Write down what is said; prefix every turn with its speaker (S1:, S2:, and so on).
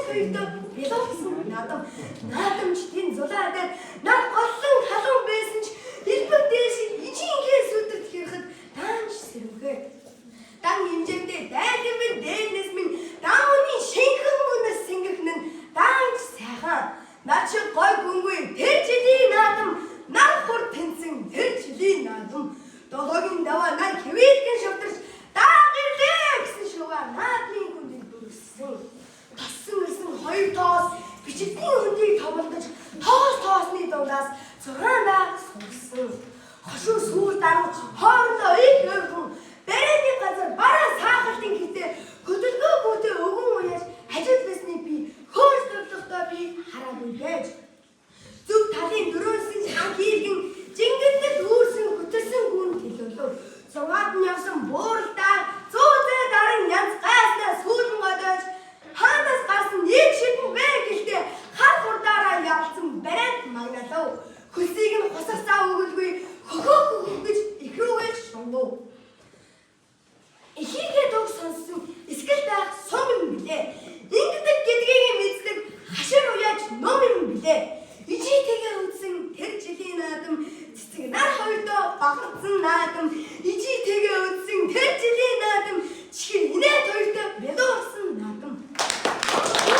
S1: хоёртой бэлүүлсэн наадамч тийм зулаадаг нар голлон халуун байсан ч элбэг дээш ижинхээ сүдэд хийхэд таанч сэрвгээ. Дан хэмжээндээ дайлмын дээрнээс минь даауны шинхэн мөнөс сингэрхэн нь таанч сайхан. Над шиг гой гүнгүй тэр жилийн наадам нар хур тэнцэн тэр жилийн наадам. Дологын даваа нар хэвээрхэн шавтарч даагирлээ гэсэн шугаар наадмын хүндийг дүрссэн. Тассан ирсэн хоёр тоос бичигдийн хөндийг товолдож тоосны дундаас 6 байг сугсан. Хошуу сүүл дарууч хоорондоо их өргөн барайны газар бараа саахалтын хитээ хөдөлгөө бүдэ өгөн уяаж хажууд байсны би хөөр төвлөхдөө би хараагүй байж. Зүг талын дөрөөсөн анх хийлгэн жингэдэд үүрсэн хөтөлсөн гүн хэлүүлв. Зугаад нь явсан бууралтаа зүүзээ даран янз гайснаа сүүлэн годож хаанаас гарсан нэг шидэн вэ гэлтэй хар хурдаараа явсан барайд магналав. Хөлсийг нь хусарцаа өгөлгүй хөхөөх гэж ихрүүгэж шунгав. Ихийнхээ дууг сонссон эскэл байх сум юм билээ. Ингэдэг гэдгийг мэддэг хашир уяаж ном юм билээ. Ижитэйгээ үдсэн тэр жилийн наадам цэцэг нар хоёрдоо бахарцсан наадам ижитэйгээ үдсэн тэр жилийн наадам чихэр инээд хоёрдоо бэлуурсан